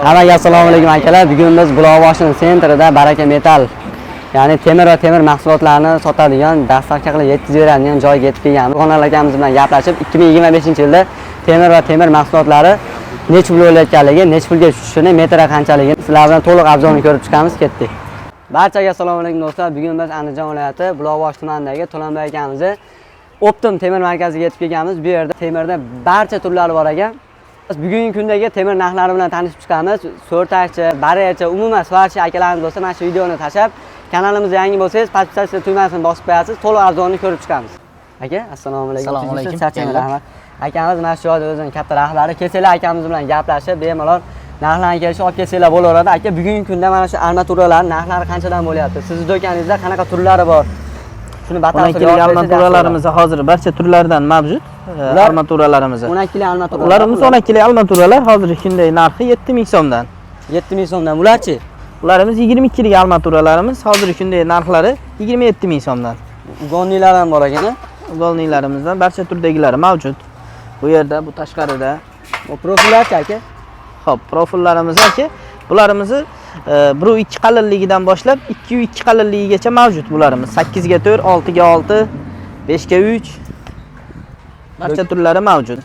Hammaga assalomu alaykum akalar. Bugun biz Buloqboshi sentrida Baraka Metal, ya'ni temir va temir mahsulotlarini sotadigan, dastavka qilib yetkazib beradigan joyga yetib kelganmiz. Xonal akamiz bilan gaplashib, 2025-yilda temir va temir mahsulotlari nech pul bo'layotganligi, nech pulga tushishini, metri qanchaligini sizlar bilan to'liq obzorini ko'rib chiqamiz, ketdik. Barchaga assalomu alaykum do'stlar. Bugun biz Andijon viloyati Buloqboshi tumanidagi To'lanbay akamizni Optim temir markaziga yetib kelganmiz. Bu yerda temirda barcha turlari bor ekan. Biz bugungi kundagi temir narxlari bilan tanishib chiqamiz. So'rtakchi, baryachi, umuman svarchi akalarimiz bo'lsa, mana shu videoni tashlab, kanalimizga yangi bo'lsangiz, podpisatsiya tugmasini bosib qo'yasiz, to'liq arzonni ko'rib chiqamiz. Aka, assalomu alaykum. Assalomu alaykum. Rahmat. Akamiz mana shu joyda o'zining katta rahbari. Kelsanglar akamiz bilan gaplashib, bemalol narxlarni kelishib olib kelsanglar bo'laveradi. Aka, bugungi kunda mana shu armaturalar narxlari qanchadan bo'lyapti? Sizning do'koningizda qanaqa turlari bor? Shuni batafsil armaturalarimiz hozir barcha turlardan mavjud. Armaturalarimiz. 12 kilo armatura. Ularimiz 12 kilo armaturalar hozir shunday narxi 7000 so'mdan. 7000 so'mdan. Bularchi? Ularimiz 22 kilo armaturalarimiz hozir shunday narxlari 27000 so'mdan. Gonnilar ham bor ekan. Golnilarimizdan barcha turdagilari mavjud. Bu yerda, bu tashqarida. Bu profillarchi aka? Xo'p, profillarimiz aka, bularimizni 1.2 qalinligidan boshlab 2.2 qalinligigacha mavjud bularimiz. 8 ga 4, 6 ga 6, 5 ga 3 barcha turlari mavjud.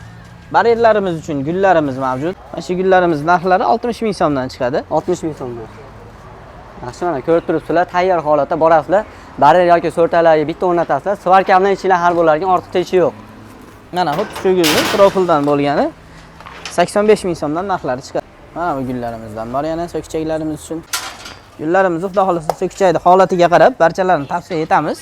Barerlarimiz uchun gullarimiz mavjud. Mana shu gullarimiz narxlari 60000 so'mdan chiqadi. 60000 so'mdan. Yaxshi, mana ko'rib turibsizlar, tayyor holatda borasizlar. Barer yoki so'rtalarga bitta o'rnatasizlar. Svarka bilan ichinglar har bo'lar ekan, ortiqcha ishi yo'q. Mana xuddi shu gulni profildan bo'lgani 85000 so'mdan narxlari chiqadi. Mana bu gullarimizdan bor yana so'kchaklarimiz uchun. Gullarimiz xudo xolasa so'kchakni holatiga qarab barchalarini tavsiya etamiz.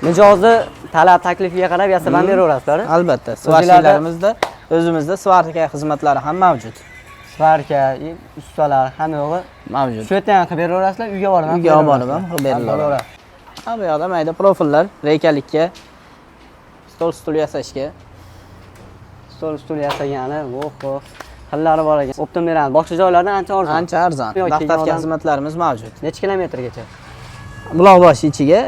Mijozi talab taklifiga qarab yasab beraverasizlar. Albatta, svarchilarimizda o'zimizda svarka xizmatlari ham mavjud. Svarka, ustalar hamma yo'g'i mavjud. Shu yerdan qilib beraverasizlar, uyga borib ham. Uyga olib borib ham qilib berilaveradi. Ha, bu yoqda mayda profillar, reykalikka, stul yasashga. Stul yasagani, oho, xillari bor ekan. Optim beramiz. Boshqa joylardan ancha arzon. Ancha arzon. Dastavka xizmatlarimiz mavjud. Necha kilometrgacha? Buloqboshi ichiga,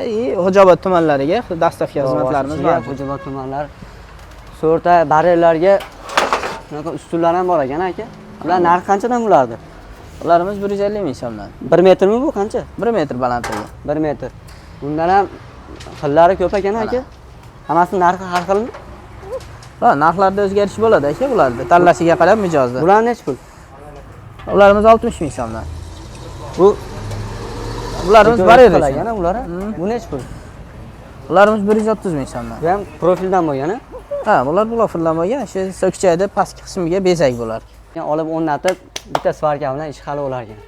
Xo'jaobod tumanlariga dastavka xizmatlarimiz mavjud. Xo'jaobod tumanlari. So'rta barerlarga bunaqa ustunlar ham bor ekan aka. Ular narxi qanchadan bo'lardi? Ularimiz 150 ming so'mdan. 1 metrmi bu qancha? 1 metr balandligi. 1 metr. Bundan ham xillari ko'p ekan aka. Hammasining narxi har xilmi? Ha, narxlarda o'zgarish bo'ladi aka, bularda. Tanlashiga qarab mijozda. Bular nech pul? Ularimiz 60 ming so'mdan. Bularimiz barer ekan, ular. Bu nech pul? Ularimiz 130 ming so'mdan. Bu ham profildan bo'lgan-a? Ha, bular profildan bo'lgan, shu so'kchakda pastki qismiga bezak bo'lar. Yani olib o'rnatib, bitta svarka bilan ish hali bo'lar ekan.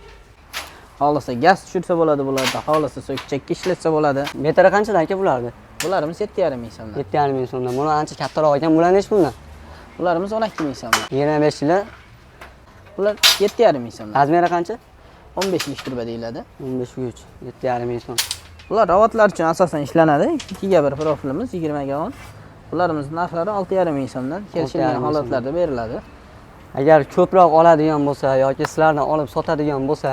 Xohlasa gaz tushirsa bo'ladi bularda, xohlasa so'kchakka ishlatsa bo'ladi. Metri qanchadan aka bularni? Bularimiz 7,5 ming so'mdan. 7,5 ming so'mdan. Buni ancha kattaroq ekan. Bular nech puldan? Bularimiz 12 ming so'mdan. 25 yil. Bular 7,5 ming so'mdan. Razmeri qancha? 15 inch turba deyiladi. 15 ga 3, 7,5 ming so'm. Bular robotlar uchun asosan ishlanadi. 2 ga 1 profilimiz 20 ga 10. Bularimiz narxlari 6,5 ming so'mdan kelishilgan holatlarda beriladi. Agar ko'proq oladigan bo'lsa yoki sizlardan olib sotadigan bo'lsa,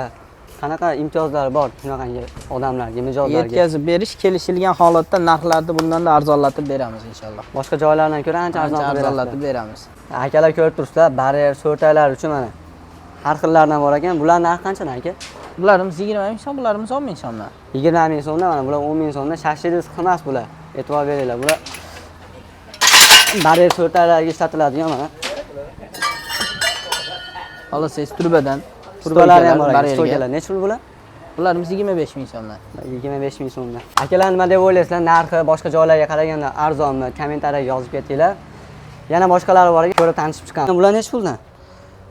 qanaqa imtiyozlar bor shunaqangi odamlarga, mijozlarga? Yetkazib berish kelishilgan holatda narxlarni bundan-da arzonlatib beramiz inshaalloh. Boshqa joylardan ko'ra ancha arzonlatib beramiz. Akalar ko'rib turibsizlar, barer, so'rtalar uchun mana har xillardan bor ekan. Bular narxi qanchadan aka? Bularimiz 20 ming so'm, bularimiz 10 ming so'mdan. 20 ming so'mdan, mana bular 10 ming so'mdan. Shashidis emas bular. E'tibor beringlar. Bular barer so'rtalarga ishlatiladigan mana. Xohlasangiz turbadan, turbalar ham bor ekan. Stokalar nech pul bular? Bularimiz 25 ming so'mdan. 25 ming so'mdan. Akalar nima deb o'ylaysizlar? Narxi boshqa joylarga qaraganda arzonmi? Kommentariyaga yozib ketinglar. Yana boshqalari bor ekan, ko'rib tanishib chiqamiz. Bular nech puldan?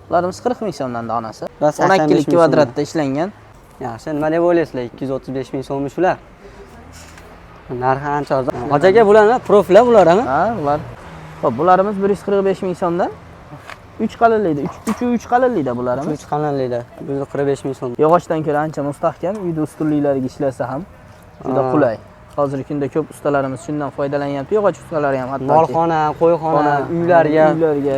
Bularimiz 40 ming so'mdan donasi. 12 lik kvadratda ishlangan. Yaxshi, nima deb o'ylaysizlar? 235 ming so'mmi shular? Narxi ancha arzon. Hojaga bularmi? Profillar bularmi? Ha, ular. Xo'p, bularimiz 145 ming so'mdan. 3 qalinlikda, 3 qalinlikda bularimiz. 3 qalinlikda 145 ming so'm. Yog'ochdan ko'ra ancha mustahkam, uyda ustunliklariga ishlasa ham juda qulay. Hozirgi kunda ko'p ustalarimiz shundan foydalanyapti. Yog'och ustalari ham hatto molxona, qo'yxona, uylarga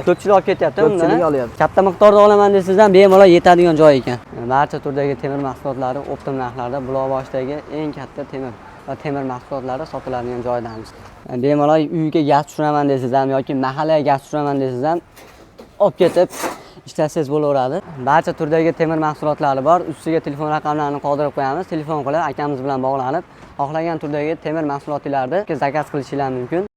ko'pchilik olib ketyapti bundan. Ko'pchilik olyapti. Katta miqdorda olaman desangizdan bemalol yetadigan joy ekan. Barcha turdagi temir mahsulotlari Optim narxlarda Buloqboshidagi eng katta temir va temir mahsulotlari sotiladigan joydamiz. Bemalol uyga gaz tushiraman desangiz ham yoki mahallaga gaz tushiraman desangiz ham olib ketib ishlasangiz bo'laveradi. Barcha turdagi temir mahsulotlari bor. Ustiga telefon raqamlarini qoldirib qo'yamiz. Telefon qilib akamiz bilan bog'lanib, xohlagan turdagi temir mahsulotlarni zakaz qilishingiz mumkin.